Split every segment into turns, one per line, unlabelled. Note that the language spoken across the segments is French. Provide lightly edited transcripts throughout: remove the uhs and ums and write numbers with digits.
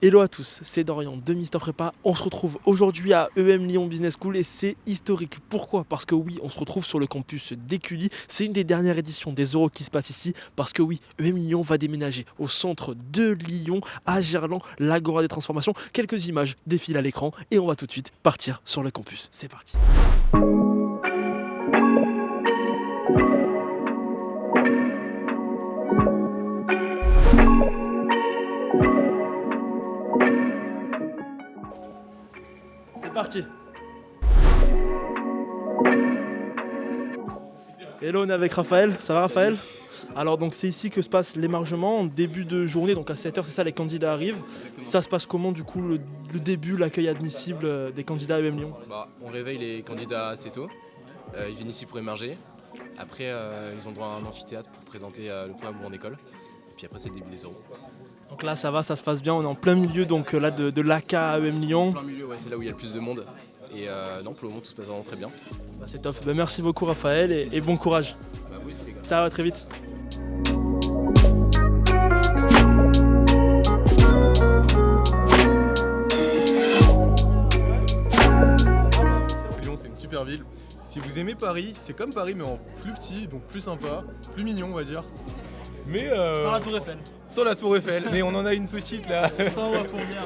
Hello à tous, c'est Dorian de Mister Prépa. On se retrouve aujourd'hui à EM Lyon Business School et c'est historique. Pourquoi? Parce que oui, on se retrouve sur le campus d'Écully. C'est une des dernières éditions des Euros qui se passe ici. Parce que oui, EM Lyon va déménager au centre de Lyon, à Gerland, l'Agora des transformations. Quelques images défilent à l'écran et on va tout de suite partir sur le campus. C'est parti. C'est parti. Hello, on est avec Raphaël. Ça va Raphaël? Alors donc c'est ici que se passe l'émargement en début de journée, donc à 7h c'est ça, les candidats arrivent.
Exactement.
Ça se passe comment du coup le début, l'accueil admissible des candidats à EM Lyon?
On réveille les candidats assez tôt. Ils viennent ici pour émarger. Après, ils ont droit à un amphithéâtre pour présenter le programme en école. Et puis après, c'est le début des euros.
Donc là ça va, ça se passe bien, on est en plein milieu donc là de l'AK à EM Lyon.
En plein milieu, ouais, c'est là où il y a le plus de monde. Et non, pour le moment, tout se passe vraiment très bien.
Bah, c'est top, bah, merci beaucoup Raphaël et bon courage.
Bah oui, c'est les gars.
Ciao, à très vite.
Lyon, c'est une super ville. Si vous aimez Paris, c'est comme Paris mais en plus petit, donc plus sympa, plus mignon on va dire. Mais
Sans la Tour Eiffel.
sans la Tour Eiffel. Mais on en a une petite là.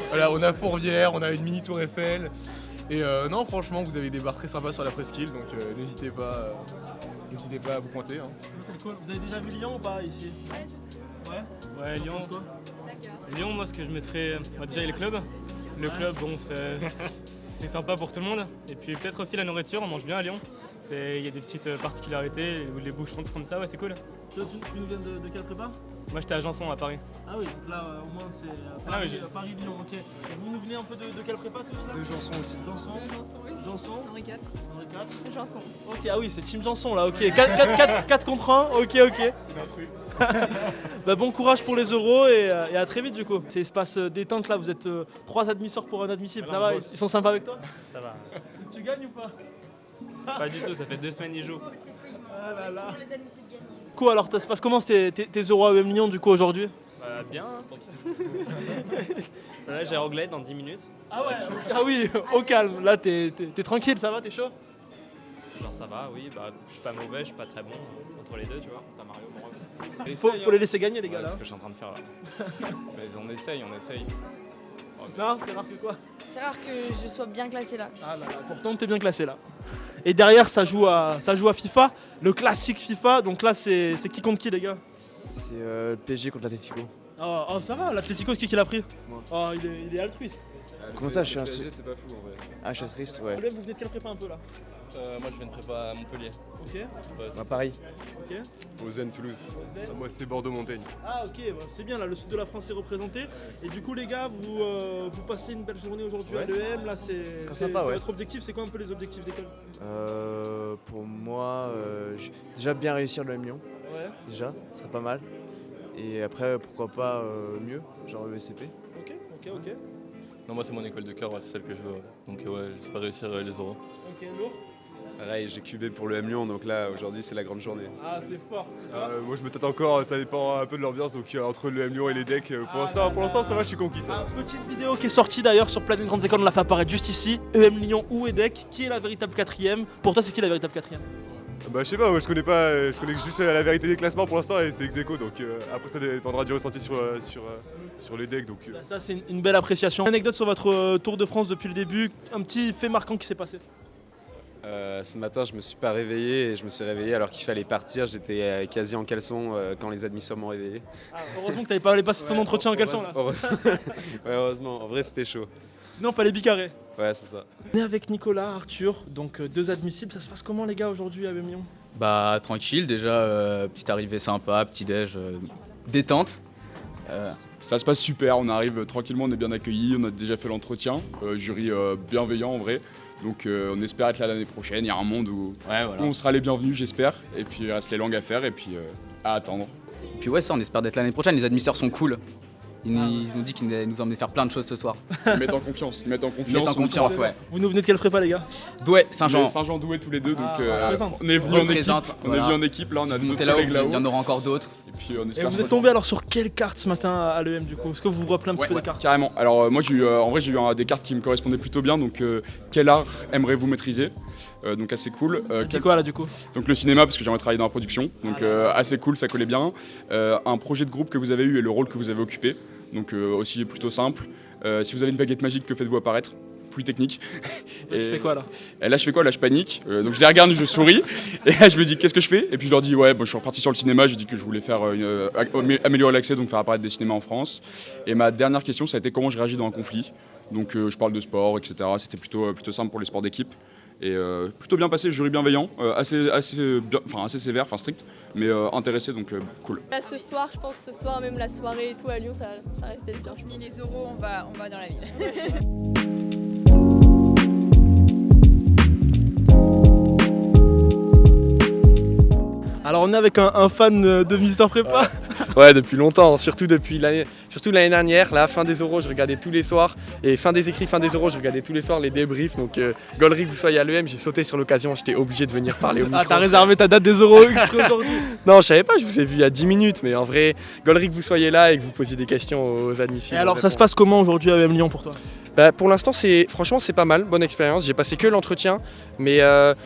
Voilà, on a Fourvière, on a une mini Tour Eiffel. Et non, franchement, vous avez des bars très sympas sur la presqu'île, donc n'hésitez pas à vous pointer. Hein.
Vous avez déjà vu Lyon ou pas ici?
Ouais, Lyon.
Tu penses quoi?
Lyon, moi, ce que je mettrais. Déjà, il y a le club. Le club, bon, c'est sympa pour tout le monde. Et puis, peut-être aussi la nourriture, on mange bien à Lyon. Il y a des petites particularités, où les boucherons, comme ça, ouais, c'est cool.
Tu nous viens de quelle prépa?
Moi, j'étais à Janson, à Paris.
Ah oui, donc là au moins c'est
Ah oui,
Paris-Lyon, ok. Et vous nous venez un peu de quelle prépa tous là?
De Janson aussi.
Janson,
Janson aussi.
Janson,
Henri IV.
Henri IV.
Janson.
Ok, ah oui, c'est Team Janson là, ok. 4 contre 1, ok. Bah, bon courage pour les euros et à très vite du coup. C'est espace détente là, vous êtes 3 admisseurs pour un admissible, ça va? Ils sont sympas avec toi?
Ça va.
Tu gagnes ou pas?
Pas du tout, ça fait 2 semaines qu'ils jouent.
Ah là là.
les admissibles gagnés.
Du coup, alors ça se passe comment tes euros à EM Lyon du coup aujourd'hui?
Bien, hein, tranquille. Là, j'ai anglais dans 10 minutes.
Ah ouais, ah oui, au calme, là t'es tranquille, ça va, t'es chaud?
Genre, ça va, oui. Je suis pas mauvais, je suis pas très bon. Entre les deux, tu vois. T'as Mario, moi.
Faut les laisser gagner les gars
Ouais,
là.
c'est ce que je suis en train de faire là. Mais on essaye.
Non, c'est rare que quoi?
C'est rare que je sois bien classée là.
Ah là là, pourtant t'es bien classé là. Et derrière ça joue à FIFA, le classique FIFA, donc là c'est qui contre qui les gars?
C'est le PSG contre l'Atletico.
Oh ça va, l'Atlético c'est qui l'a pris?
C'est moi.
Oh il est altruiste.
Comment ça, je suis un
PSG, c'est pas fou en vrai.
Ah, je suis triste, ouais.
Vous venez de quelle prépa un peu là?
Moi, je viens de prépa à Montpellier.
Ok,
À Paris.
ok.
Au Zen Toulouse.
Zen.
Moi c'est Bordeaux-Montaigne.
Ah ok, bah, c'est bien là, le sud de la France est représenté. Et du coup les gars, vous passez une belle journée aujourd'hui à
Ouais.
l'EM, là c'est
sympa, ouais.
votre objectif, c'est quoi un peu les objectifs d'école?
Pour moi, déjà bien réussir le Lyon,
Ouais,
déjà, ce serait pas mal. Et après, pourquoi pas mieux, genre le SCP.
ok.
Non, moi c'est mon école de cœur, ouais, c'est celle que je veux. Donc ouais, j'espère réussir les euros.
Ok, lourd.
Pareil, j'ai cubé pour le M Lyon, donc là aujourd'hui c'est la grande journée.
Ah c'est fort.
Moi je me tâte encore, ça dépend un peu de l'ambiance, donc entre le M Lyon et les decks, pour l'instant ça va, je suis conquis ça.
Petite vidéo qui est sortie d'ailleurs sur Planète Grandes Écoles, on la fait apparaître juste ici. EM Lyon ou EDEC, qui est la véritable quatrième? Pour toi c'est qui la véritable quatrième?
Bah je sais pas, moi je connais pas, je connais juste la vérité des classements pour l'instant et c'est ex-aequo, donc après ça dépendra du ressenti sur les decks. Donc,
Ça c'est une belle appréciation. Anecdote sur votre Tour de France depuis le début, un petit fait marquant qui s'est passé.
Ce matin, je me suis pas réveillé et je me suis réveillé alors qu'il fallait partir. J'étais quasi en caleçon quand les admisseurs m'ont réveillé.
Heureusement que t'avais pas allé passer ton entretien en caleçon là.
Heureusement. Ouais, heureusement. En vrai, c'était chaud.
Sinon fallait bicarrer.
Ouais, c'est ça.
On est avec Nicolas, Arthur, donc 2 admissibles. Ça se passe comment les gars aujourd'hui à EM Lyon?
Bah tranquille déjà, petite arrivée sympa, petit déj, détente.
Ça se passe super, on arrive tranquillement, on est bien accueillis, on a déjà fait l'entretien, jury bienveillant en vrai. Donc on espère être là l'année prochaine, il y a un monde où on sera les bienvenus j'espère. Et puis il reste les langues à faire et puis à attendre.
Et puis ouais ça on espère d'être l'année prochaine, les admisseurs sont cool. Ils nous ont dit qu'ils nous emmenaient faire plein de choses ce soir.
Ils mettent en confiance.
Ouais.
Vous nous venez de quelle prépa, les gars?
Douai, Saint-Jean.
Saint-Jean Douai tous les deux, donc
présente.
on est venu en équipe. On est venu en équipe, là on a
Si vous
d'autres
montez là-haut,
collègues là-haut.
il y en aura encore d'autres.
Et puis on
Et
espère
vous
se
êtes tombé alors sur quelle carte ce matin à l'EM du coup? Est-ce que vous vous rappelez un petit peu les cartes?
Carrément. Alors moi j'ai eu, en vrai j'ai eu des cartes qui me correspondaient plutôt bien. Donc quel art aimeriez-vous maîtriser? Donc assez cool.
Dis quoi là du coup?
Donc le cinéma parce que j'aimerais travailler dans la production. Donc assez cool, ça collait bien. Un projet de groupe que vous avez eu et le rôle que vous avez occupé. Donc aussi plutôt simple. Si vous avez une baguette magique, que faites-vous apparaître? Plus technique.
Et tu fais quoi là?
Et là je fais quoi? Là je panique. Donc je les regarde, je souris. Et là je me dis qu'est-ce que je fais? Et puis je leur dis ouais, bon, je suis reparti sur le cinéma. J'ai dit que je voulais faire améliorer l'accès, donc faire apparaître des cinémas en France. Et ma dernière question ça a été comment je réagis dans un conflit. Donc je parle de sport, etc. C'était plutôt simple pour les sports d'équipe. Et plutôt bien passé, jury bienveillant, assez sévère, enfin strict, mais intéressé, donc cool.
Là, ce soir, je pense ce soir, même la soirée et tout à Lyon, ça reste d'être bien.
Fini les euros, on va dans la ville.
Alors on est avec un fan de Mister Prépa.
Ouais, depuis longtemps, surtout l'année dernière, là, fin des euros, je regardais tous les soirs, et fin des écrits, fin des euros, je regardais tous les soirs les débriefs, donc Gollery, que vous soyez à l'EM, j'ai sauté sur l'occasion, j'étais obligé de venir parler au micro.
Ah, t'as réservé ta date des euros exprès aujourd'hui?
Non, je savais pas, je vous ai vu il y a 10 minutes, mais en vrai, Gollery, que vous soyez là et que vous posiez des questions aux admissibles.
Et alors ça se passe comment aujourd'hui à EM Lyon pour toi?
Pour l'instant, franchement, c'est pas mal, bonne expérience. J'ai passé que l'entretien, mais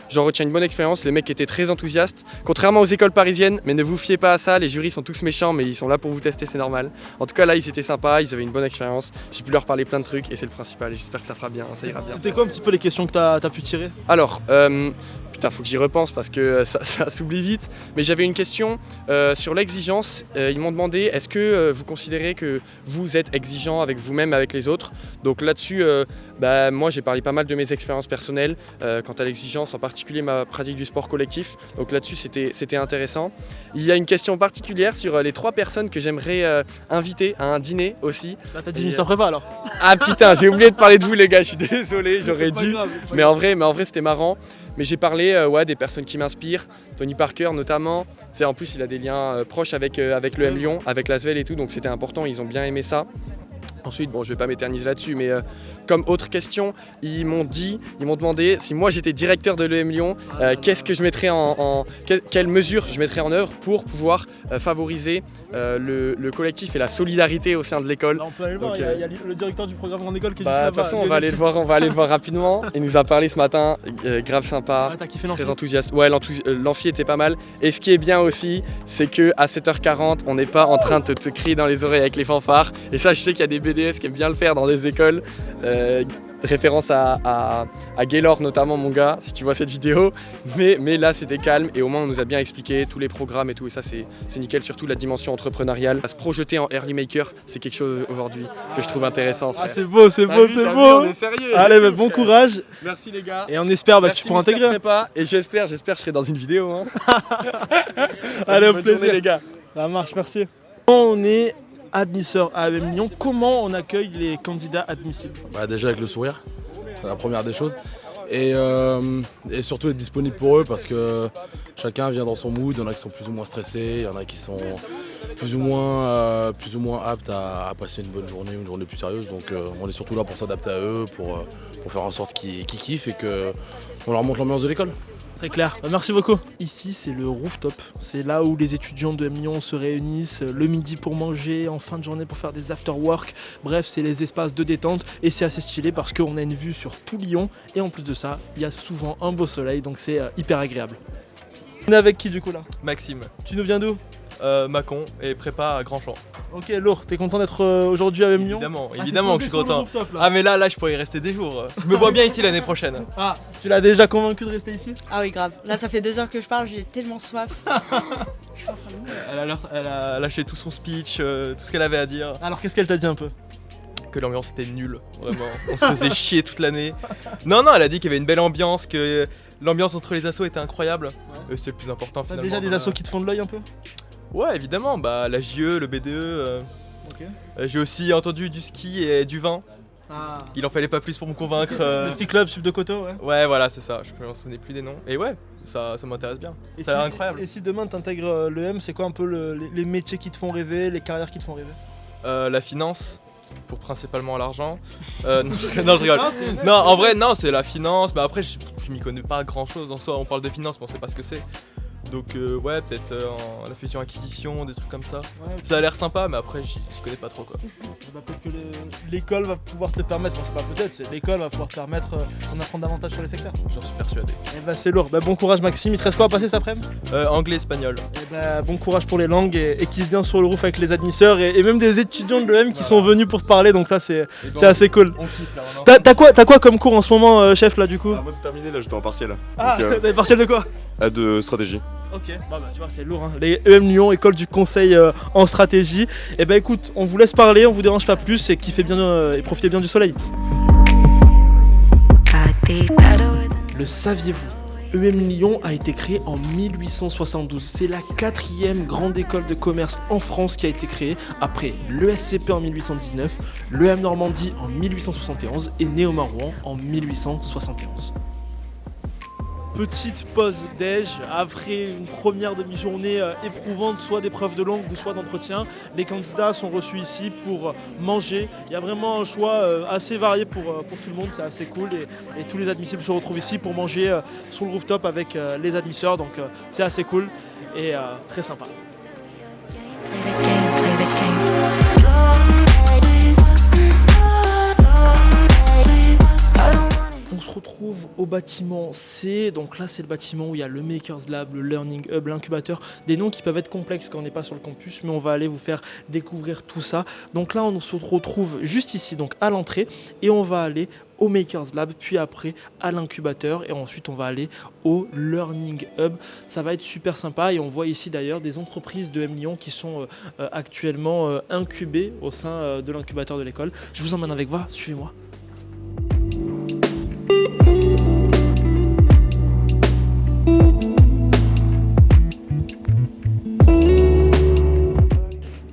j'en retiens une bonne expérience. Les mecs étaient très enthousiastes, contrairement aux écoles parisiennes, mais ne vous fiez pas à ça, les jurys sont tous méchants, mais ils sont là pour vous tester, c'est normal. En tout cas, là, ils étaient sympas, ils avaient une bonne expérience. J'ai pu leur parler plein de trucs et c'est le principal. Et j'espère que ça fera bien, ça ira bien.
C'était quoi un petit peu les questions que t'as pu tirer?
Alors, putain, faut que j'y repense parce que ça s'oublie vite. Mais j'avais une question sur l'exigence. Ils m'ont demandé est-ce que vous considérez que vous êtes exigeant avec vous-même, avec les autres? Donc là-dessus, moi j'ai parlé pas mal de mes expériences personnelles quant à l'exigence, en particulier ma pratique du sport collectif. Donc là-dessus, c'était intéressant. Il y a une question particulière sur les 3 personnes que j'aimerais inviter à un dîner aussi.
Là, t'as dit Mister Prépa alors?
Ah putain, j'ai oublié de parler de vous les gars, je suis désolé, j'aurais dû. Mais en vrai, c'était marrant. Mais j'ai parlé des personnes qui m'inspirent, Tony Parker notamment. En plus, il a des liens proches avec le M Lyon, avec l'Asvel et tout, donc c'était important, ils ont bien aimé ça. Ensuite, bon, je vais pas m'éterniser là-dessus, mais comme autre question, ils m'ont demandé si moi j'étais directeur de l'EM Lyon, qu'est-ce que je mettrais quelles mesures je mettrais en œuvre pour pouvoir favoriser le collectif et la solidarité au sein de l'école.
On peut aller le voir, il y a le directeur du programme Grande École qui est juste là-bas.
De toute façon, on va aller le voir rapidement. Il nous a parlé ce matin, grave sympa, très enthousiaste. Ouais, l'amphi était pas mal. Et ce qui est bien aussi, c'est qu'à 7h40, on n'est pas en train de te crier dans les oreilles avec les fanfares. Et ça, je sais qu'il y a des BDS qui aiment bien le faire dans des écoles. Référence à Gaylor notamment, mon gars, si tu vois cette vidéo. Mais là, c'était calme et au moins on nous a bien expliqué tous les programmes et tout. Et ça, c'est nickel, surtout la dimension entrepreneuriale. À se projeter en early maker, c'est quelque chose aujourd'hui que je trouve intéressant.
Ah, c'est beau, c'est beau, c'est beau.
On est sérieux.
Allez, bon courage.
Merci les gars.
Et on espère que tu pourras intégrer.
Et j'espère que je serai dans une vidéo. Hein.
Allez, au plaisir
journée, les gars.
Ça marche, merci. On est admisseur à EM Lyon. Comment on accueille les candidats admissibles?
Déjà avec le sourire, c'est la première des choses. Et surtout être disponible pour eux parce que chacun vient dans son mood. Il y en a qui sont plus ou moins stressés, il y en a qui sont plus ou moins aptes à passer une bonne journée, une journée plus sérieuse. Donc on est surtout là pour s'adapter à eux, pour faire en sorte qu'ils kiffent et qu'on leur montre l'ambiance de l'école.
Très clair, merci beaucoup. Ici c'est le rooftop, c'est là où les étudiants de Lyon se réunissent le midi pour manger, en fin de journée pour faire des after-work. Bref, c'est les espaces de détente et c'est assez stylé parce qu'on a une vue sur tout Lyon et en plus de ça, il y a souvent un beau soleil donc c'est hyper agréable. On est avec qui du coup là?
Maxime.
Tu nous viens d'où?
Mâcon et prépa à Grand-Champ.
Ok, lourd, t'es content d'être aujourd'hui à Lyon?
Évidemment que je suis content. Ah mais là je pourrais y rester des jours. Je me vois bien ici l'année prochaine.
Ah, tu l'as déjà convaincu de rester ici?
Ah oui grave, là ça fait 2 heures que je parle, j'ai tellement soif.
Elle a lâché tout son speech, tout ce qu'elle avait à dire.
Alors qu'est-ce qu'elle t'a dit un peu?
Que l'ambiance était nulle, vraiment. On se faisait chier toute l'année. Non, elle a dit qu'il y avait une belle ambiance, que l'ambiance entre les assos était incroyable. Et c'est le plus important finalement.
T'as déjà des assos qui te font de l'œil un peu?
Ouais, évidemment, la JE, le BDE. J'ai aussi entendu du ski et du vin.
Ah.
Il en fallait pas plus pour me convaincre.
Le ski club, Sub de Coteau, ouais.
Ouais, voilà, c'est ça. Je me souvenais plus des noms. Et ouais, ça m'intéresse bien. Ça a l'air incroyable.
Et si demain t'intègres l'EM, c'est quoi un peu les métiers qui te font rêver, les carrières qui te font rêver?
La finance, pour principalement l'argent. Non, je rigole. Non, en vrai, non, c'est la finance. Mais après, je m'y connais pas grand-chose. En soi, on parle de finance, mais on sait pas ce que c'est. Donc ouais, peut-être la fusion-acquisition, des trucs comme ça. Ouais, okay. Ça a l'air sympa, mais après, j'y connais pas trop, quoi.
Bah, peut-être que l'école va pouvoir te permettre, bon, c'est pas peut-être, c'est l'école va pouvoir te permettre d'en apprendre davantage sur les secteurs.
J'en suis persuadé.
Et bah c'est lourd. Bah, bon courage Maxime, il te reste quoi à passer cet après-midi?
Anglais, espagnol.
Et bah bon courage pour les langues et qui vient sur le roof avec les admisseurs et même des étudiants de l'EM qui sont venus pour te parler, donc ça c'est assez cool.
On kiffe là.
T'as quoi comme cours en ce moment, chef, là, du coup?
Moi c'est terminé, là j'étais en partiel.
Ah, t'as partiel de quoi?
De stratégie.
Ok, bah tu vois, c'est lourd, hein. Les EM Lyon, école du conseil en stratégie. Et bah écoute, on vous laisse parler, on vous dérange pas plus et kiffez bien et profitez bien du soleil. Le saviez-vous? EM Lyon a été créé en 1872. C'est la 4e grande école de commerce en France qui a été créée après l'ESCP en 1819, l'EM Normandie en 1871 et Néoma Rouen en 1871. Petite pause déj après une première demi-journée éprouvante, soit d'épreuves de langue ou soit d'entretien. Les candidats sont reçus ici pour manger. Il y a vraiment un choix assez varié pour tout le monde, c'est assez cool et tous les admissibles se retrouvent ici pour manger sur le rooftop avec les admisseurs, donc c'est assez cool et très sympa. On se retrouve au bâtiment C, donc là c'est le bâtiment où il y a le Makers Lab, le Learning Hub, l'incubateur, des noms qui peuvent être complexes quand on n'est pas sur le campus, mais on va aller vous faire découvrir tout ça. Donc là on se retrouve juste ici, donc à l'entrée, et on va aller au Makers Lab, puis après à l'incubateur, et ensuite on va aller au Learning Hub. Ça va être super sympa, et on voit ici d'ailleurs des entreprises de EM Lyon qui sont actuellement incubées au sein de l'incubateur de l'école. Je vous emmène avec moi, suivez-moi.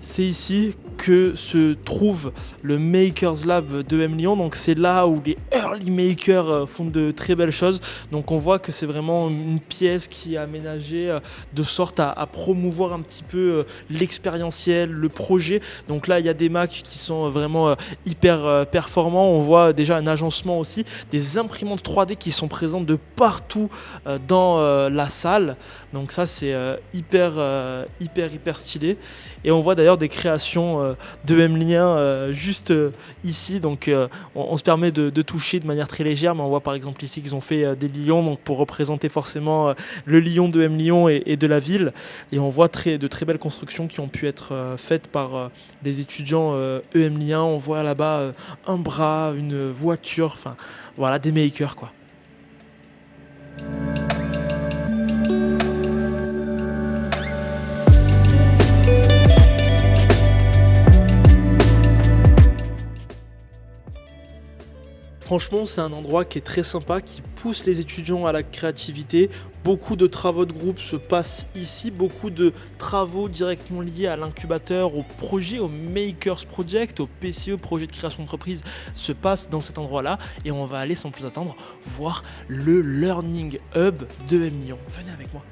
C'est ici que se trouve le Makers Lab de EM Lyon, donc c'est là où les early makers font de très belles choses. Donc on voit que c'est vraiment une pièce qui est aménagée de sorte à promouvoir un petit peu l'expérientiel, le projet. Donc là il y a des Macs qui sont vraiment hyper performants, on voit déjà un agencement aussi, des imprimantes 3D qui sont présentes de partout dans la salle. Donc ça c'est hyper stylé, et on voit d'ailleurs des créations de EM Lyon juste ici, donc on se permet de toucher de manière très légère, mais on voit par exemple ici qu'ils ont fait des lions, donc pour représenter forcément le lion de EM Lyon et de la ville, et on voit de très belles constructions qui ont pu être faites par les étudiants EM Lyon. On voit là-bas un bras, une voiture, enfin voilà, des makers quoi. Franchement, c'est un endroit qui est très sympa, qui pousse les étudiants à la créativité. Beaucoup de travaux de groupe se passent ici, beaucoup de travaux directement liés à l'incubateur, au projet, au Makers Project, au PCE, projet de création d'entreprise, se passent dans cet endroit-là. Et on va aller sans plus attendre voir le Learning Hub de EM Lyon. Venez avec moi.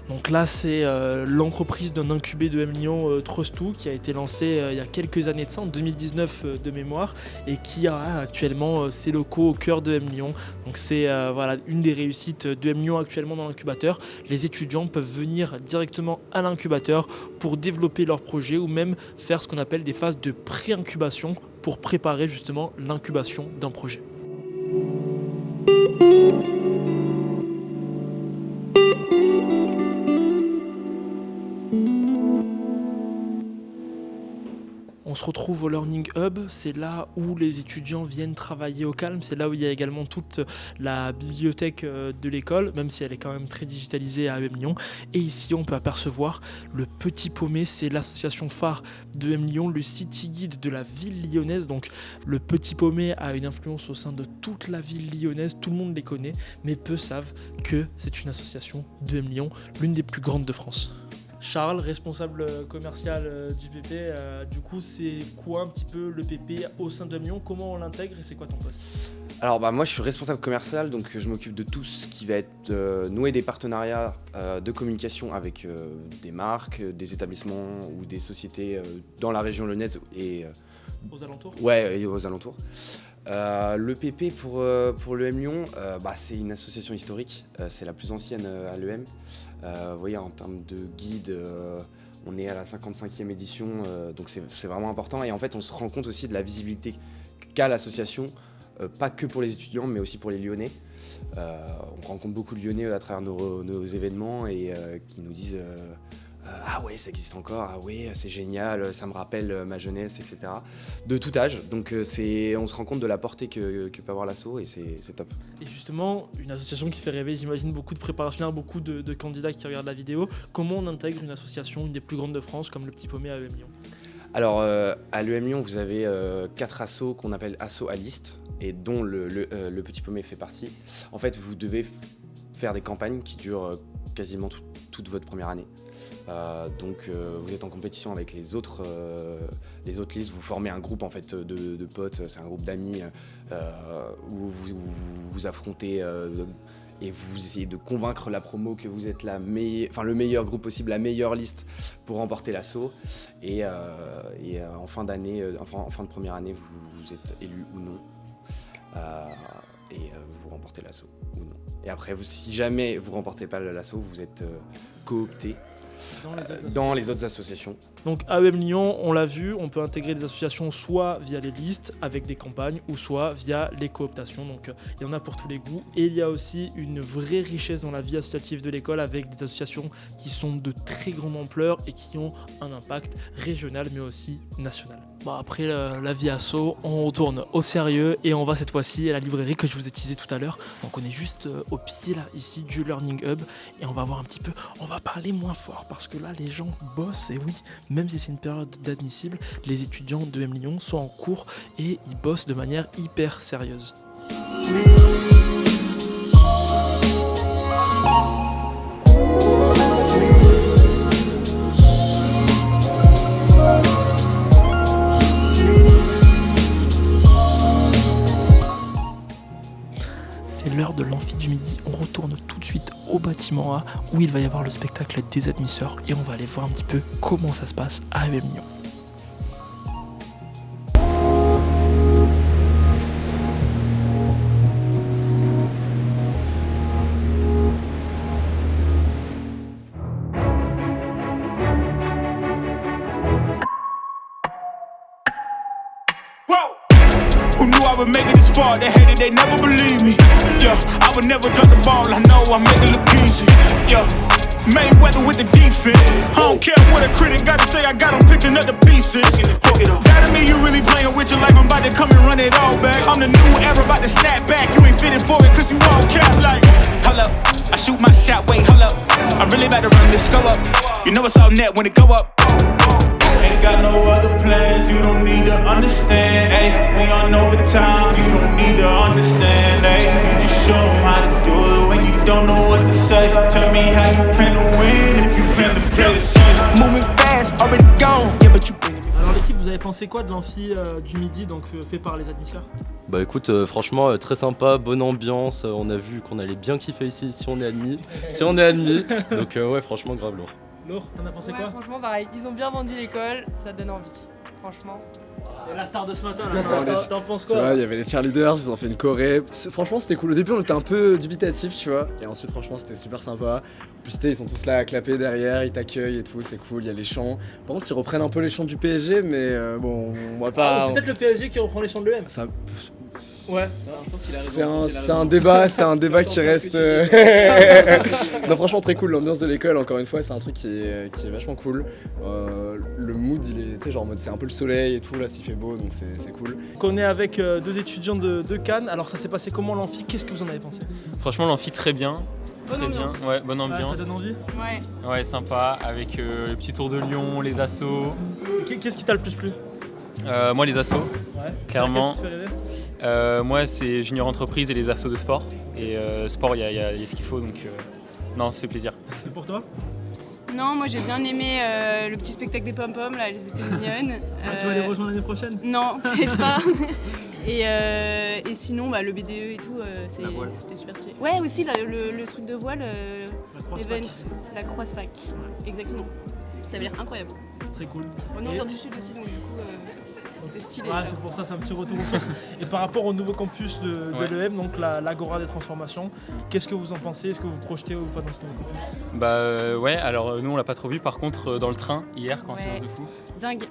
Donc là c'est l'entreprise d'un incubé de EM Lyon, Trust2, qui a été lancée il y a quelques années de ça, en 2019 de mémoire, et qui a actuellement ses locaux au cœur de EM Lyon. Donc c'est voilà, une des réussites de EM Lyon actuellement dans l'incubateur. Les étudiants peuvent venir directement à l'incubateur pour développer leur projet ou même faire ce qu'on appelle des phases de pré-incubation pour préparer justement l'incubation d'un projet. On se retrouve au Learning Hub, c'est là où les étudiants viennent travailler au calme, c'est là où il y a également toute la bibliothèque de l'école, même si elle est quand même très digitalisée à EM Lyon. Et ici on peut apercevoir le Petit Paumé, c'est l'association phare de EM Lyon, le city guide de la ville lyonnaise. Donc le Petit Paumé a une influence au sein de toute la ville lyonnaise, tout le monde les connaît, mais peu savent que c'est une association de EM Lyon, l'une des plus grandes de France. Charles, responsable commercial du PP, du coup c'est quoi un petit peu le PP au sein de EM Lyon? Comment on l'intègre et c'est quoi ton poste?
Alors moi je suis responsable commercial, donc je m'occupe de tout ce qui va être nouer des partenariats de communication avec des marques, des établissements ou des sociétés dans la région lyonnaise et
aux alentours.
Ouais, et aux alentours. Le PP pour l'EM Lyon, c'est une association historique, c'est la plus ancienne à l'EM. Vous voyez, en termes de guide, on est à la 55e édition, donc c'est vraiment important. Et en fait, on se rend compte aussi de la visibilité qu'a l'association, pas que pour les étudiants, mais aussi pour les Lyonnais. On rencontre beaucoup de Lyonnais à travers nos événements et qui nous disent ah ouais, ça existe encore, ah ouais, c'est génial, ça me rappelle ma jeunesse, etc. De tout âge, donc on se rend compte de la portée que peut avoir l'asso et c'est top.
Et justement, une association qui fait rêver, j'imagine, beaucoup de préparationnaires, beaucoup de candidats qui regardent la vidéo. Comment on intègre une association, une des plus grandes de France, comme le Petit Paumé à EM Lyon?
Alors, à l'EM Lyon, vous avez 4 assos qu'on appelle assos à liste, et dont le Petit Paumé fait partie. En fait, vous devez faire des campagnes qui durent quasiment toute votre première année. Donc vous êtes en compétition avec les autres listes, vous formez un groupe en fait de potes, c'est un groupe d'amis où vous affrontez et vous essayez de convaincre la promo que vous êtes le meilleur groupe possible, la meilleure liste pour remporter l'assaut. Et en fin d'année, en fin de première année, vous êtes élu ou non. Vous remportez l'assaut ou non. Et après, si jamais vous remportez pas l'assaut, vous êtes coopté dans les autres associations.
Donc à EM Lyon, on l'a vu, on peut intégrer des associations soit via les listes avec des campagnes ou soit via les cooptations. Donc il y en a pour tous les goûts. Et il y a aussi une vraie richesse dans la vie associative de l'école avec des associations qui sont de très grande ampleur et qui ont un impact régional mais aussi national. Bon, après la vie asso, on retourne au sérieux et on va cette fois-ci à la librairie que je vous ai teasé tout à l'heure. Donc on est juste au pied là ici du Learning Hub et on va voir un petit peu, on va parler moins fort parce que là les gens bossent et oui, même si c'est une période d'admissible, les étudiants de EM Lyon sont en cours et ils bossent de manière hyper sérieuse. C'est l'heure de l'amphi du midi, on retourne tout de suite au bâtiment A où il va y avoir le spectacle des admisseurs et on va aller voir un petit peu comment ça se passe à EM Lyon.
They hated, they never believe me. Yeah, I would never drop the ball. I know I make it look easy. Yeah, Mayweather with the defense. I don't care what a critic gotta say. I got them picking up the pieces. That to me, you really playing with your life. I'm about to come and run it all back. I'm the new era, about to snap back. You ain't fitted for it, cause you all cap like. Hold up, I shoot my shot. Wait, hold up. I'm really about to run this go up. You know it's all net when it go up. Ain't got no other plans, you don't need to understand, ayy. We on overtime, you don't need to understand, ayy. You just show them how to do it when you don't know what to say. Tell me how you plan to win if you plan to play the same. Moving fast, already gone, yeah, but you bring me.
Alors l'équipe, vous avez pensé quoi de l'amphi du midi, donc fait par les admisseurs?
Bah écoute, franchement très sympa, bonne ambiance, on a vu qu'on allait bien kiffer ici si on est admis, donc ouais franchement grave lourd.
Laure, t'en as pensé quoi?
Franchement pareil, ils ont bien vendu l'école, ça donne envie, franchement.
Et la star de ce matin là, t'en penses quoi?
Tu vois, il y avait les cheerleaders, ils ont fait une choré. Franchement c'était cool, au début on était un peu dubitatif tu vois, et ensuite franchement c'était super sympa. En plus ils sont tous là à clapper derrière, ils t'accueillent et tout, c'est cool, il y a les chants. Par contre ils reprennent un peu les chants du PSG mais bon on va pas...
c'est peut-être le PSG qui reprend les chants de l'EM.
Ça...
Ouais,
je pense qu'il a raison. C'est un débat qui reste. Non, franchement, très cool. L'ambiance de l'école, encore une fois, c'est un truc qui est vachement cool. Le mood, il est, tu sais, genre en mode c'est un peu le soleil et tout, là, s'il fait beau, donc c'est cool.
On est avec deux étudiants de Cannes. Alors, ça s'est passé comment l'amphi? Qu'est-ce que vous en avez pensé?
Franchement, l'amphi, très bien.
Bonne ambiance.
Bien. Ouais, bonne ambiance.
Ça donne envie?
Ouais.
Ouais, sympa, avec le petit tour de Lyon, les assos.
Qu'est-ce qui t'a le plus plu?
Moi, les assos,
ouais.
clairement. Moi, c'est junior entreprise et les assos de sport. Et sport, il y a ce qu'il faut, donc non, ça fait plaisir.
Et pour toi?
Non, moi j'ai bien aimé le petit spectacle des pom-pom, là, elles étaient mignonnes.
Tu vas les rejoindre l'année prochaine?
Non, peut-être pas. Et sinon, le BDE et tout, c'était super stylé. Ouais, aussi le truc de voile, l'event, la cross pack. Exactement. Ça avait l'air incroyable.
Très cool.
On est du sud aussi, donc du coup, c'était stylé.
Ouais, c'est pour ça, c'est un petit retour aux sources. Et par rapport au nouveau campus de l'EM, donc l'Agora des transformations, qu'est-ce que vous en pensez? Est-ce que vous projetez ou pas dans ce nouveau campus?
Ouais, alors nous on l'a pas trop vu, par contre dans le train hier quand c'est de fou.
Dingue,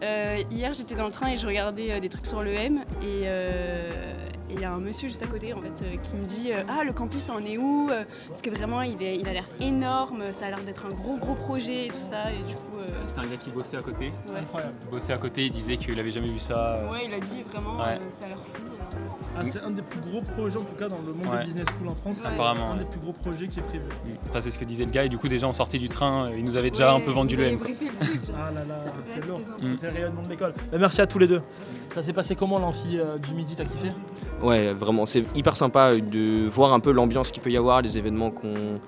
hier j'étais dans le train et je regardais des trucs sur l'EM et il y a un monsieur juste à côté en fait qui me dit ah le campus ça en est où? Parce que vraiment il a l'air énorme, ça a l'air d'être un gros projet et tout ça et du coup...
C'était un gars qui bossait à côté.
Ouais.
Incroyable.
Il bossait à côté, il disait qu'il avait jamais vu ça.
Ouais, il a dit vraiment ça a l'air fou.
C'est un des plus gros projets en tout cas dans le monde des business schools en France.
C'est apparemment
un des plus gros projets qui est prévu.
Enfin, c'est ce que disait le gars et du coup déjà on sortait du train, il nous avait déjà un peu vendu le M.
Ah là là, c'est lourd, c'est le rayonnement de l'école. Merci à tous les deux. Ça s'est passé comment l'amphi du midi, t'as kiffé?
Ouais, vraiment, c'est hyper sympa de voir un peu l'ambiance qu'il peut y avoir, les événements que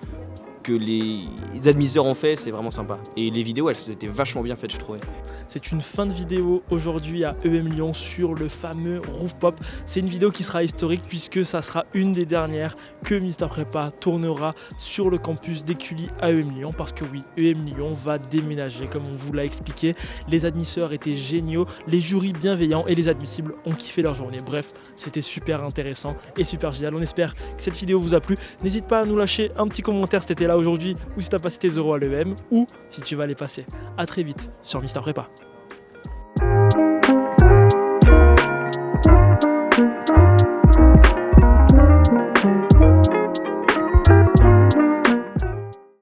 les admiseurs ont fait, c'est vraiment sympa. Et les vidéos, elles étaient vachement bien faites, je trouvais.
C'est une fin de vidéo aujourd'hui à EM Lyon sur le fameux Roof Pop. C'est une vidéo qui sera historique puisque ça sera une des dernières que Mister Prépa tournera sur le campus d'Écully à EM Lyon. Parce que oui, EM Lyon va déménager comme on vous l'a expliqué. Les admisseurs étaient géniaux, les jurys bienveillants et les admissibles ont kiffé leur journée. Bref, c'était super intéressant et super génial. On espère que cette vidéo vous a plu. N'hésite pas à nous lâcher un petit commentaire si t'étais là aujourd'hui ou si t'as passé tes euros à l'EM ou si tu vas les passer. À très vite sur Mister Prépa.